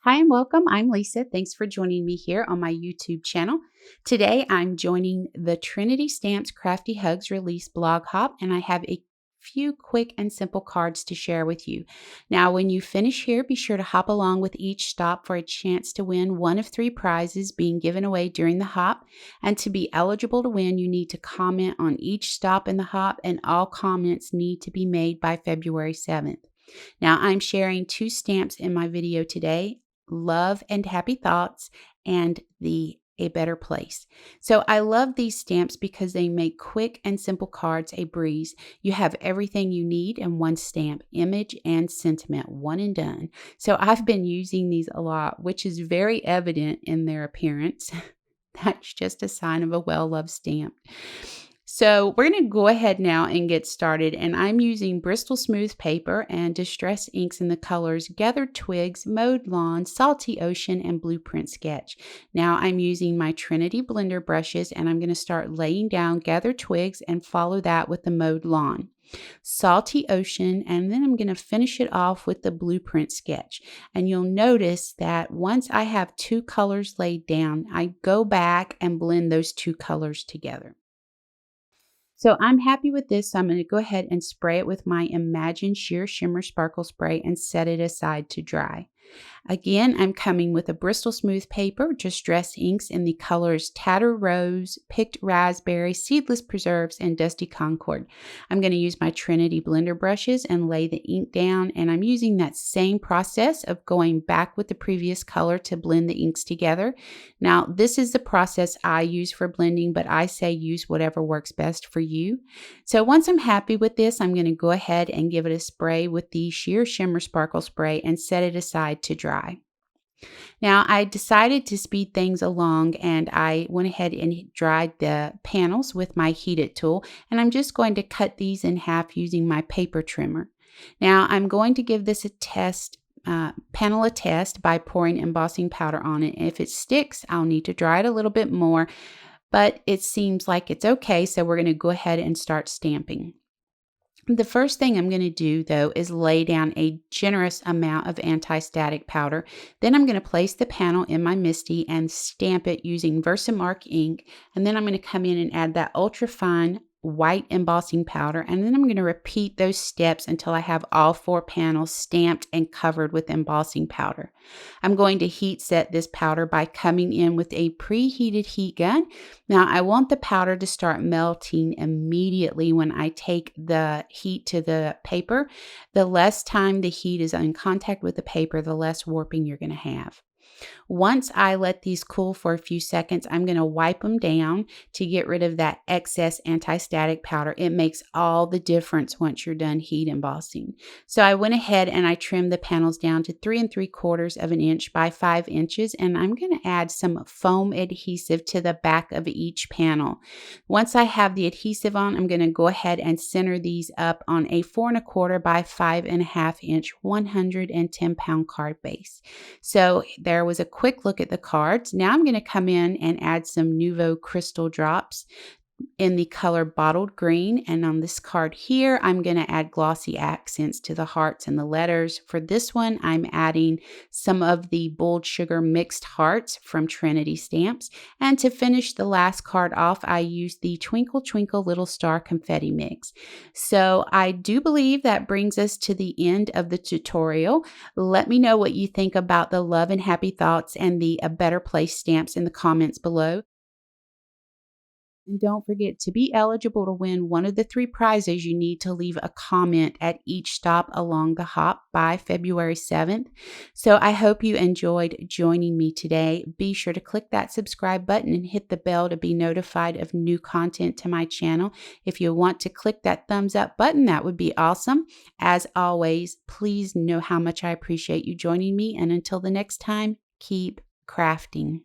Hi and welcome. I'm Lisa. Thanks for joining me here on my YouTube channel. Today I'm joining the Trinity Stamps Crafty Hugs release blog hop, and I have a few quick and simple cards to share with you. Now, when you finish here, be sure to hop along with each stop for a chance to win one of 3 prizes being given away during the hop. And to be eligible to win, you need to comment on each stop in the hop, and all comments need to be made by February 7th. Now, I'm sharing 2 stamps in my video today: Love and Happy Thoughts and the A Better Place. So I love these stamps because they make quick and simple cards a breeze. You have everything you need in one stamp: image and sentiment, one and done. So I've been using these a lot, which is very evident in their appearance. That's just a sign of a well-loved stamp. So we're going to go ahead now and get started, and I'm using Bristle smooth paper and Distress inks in the colors Gathered Twigs, Mowed Lawn, Salty Ocean, and Blueprint Sketch. Now I'm using my Trinity blender brushes, and I'm going to start laying down Gathered Twigs and follow that with the Mowed Lawn, Salty Ocean, and then I'm going to finish it off with the Blueprint Sketch. And you'll notice that once I have 2 colors laid down, I go back and blend those 2 colors together. So I'm happy with this, so I'm going to go ahead and spray it with my Imagine Sheer Shimmer Sparkle Spray and set it aside to dry. Again, I'm coming with a Bristle smooth paper, Distress inks in the colors Tattered Rose, Picked Raspberry, Seedless Preserves, and Dusty Concord. I'm going to use my Trinity blender brushes and lay the ink down, and I'm using that same process of going back with the previous color to blend the inks together. Now, this is the process I use for blending, but I say use whatever works best for you. So once I'm happy with this, I'm going to go ahead and give it a spray with the Sheer Shimmer Sparkle Spray and set it aside to dry. Now I decided to speed things along, and I went ahead and dried the panels with my heated tool, and I'm just going to cut these in half using my paper trimmer. Now I'm going to give this panel a test by pouring embossing powder on it. If it sticks, I'll need to dry it a little bit more, but it seems like it's okay, so we're going to go ahead and start stamping. The first thing I'm going to do, though, is lay down a generous amount of anti-static powder. Then I'm going to place the panel in my MISTI and stamp it using Versamark ink. And then I'm going to come in and add that ultra fine white embossing powder, and then I'm going to repeat those steps until I have all 4 panels stamped and covered with embossing powder. I'm going to heat set this powder by coming in with a preheated heat gun. Now I want the powder to start melting immediately when I take the heat to the paper. The less time the heat is in contact with the paper, the less warping you're going to have. Once I let these cool for a few seconds, I'm going to wipe them down to get rid of that excess anti-static powder. It makes all the difference once you're done heat embossing. So I went ahead and I trimmed the panels down to 3 3/4 of an inch by 5 inches, and I'm going to add some foam adhesive to the back of each panel. Once I have the adhesive on, I'm going to go ahead and center these up on a 4 1/4 by 5 1/2 inch 110-pound card base. So there was a quick look at the cards. Now I'm going to come in and add some Nouveau crystal drops in the color Bottled Green, and on this card here I'm going to add glossy accents to the hearts and the letters. For this one, I'm adding some of the Bold Sugar mixed hearts from Trinity Stamps, and to finish the last card off, I used the Twinkle Twinkle Little Star confetti mix. So I do believe that brings us to the end of the tutorial. Let me know what you think about the Love and Happy Thoughts and the A Better Place stamps in the comments below. And don't forget, to be eligible to win one of the 3 prizes, you need to leave a comment at each stop along the hop by February 7th. So I hope you enjoyed joining me today. Be sure to click that subscribe button and hit the bell to be notified of new content to my channel. If you want to click that thumbs up button, that would be awesome. As always, please know how much I appreciate you joining me. And until the next time, keep crafting.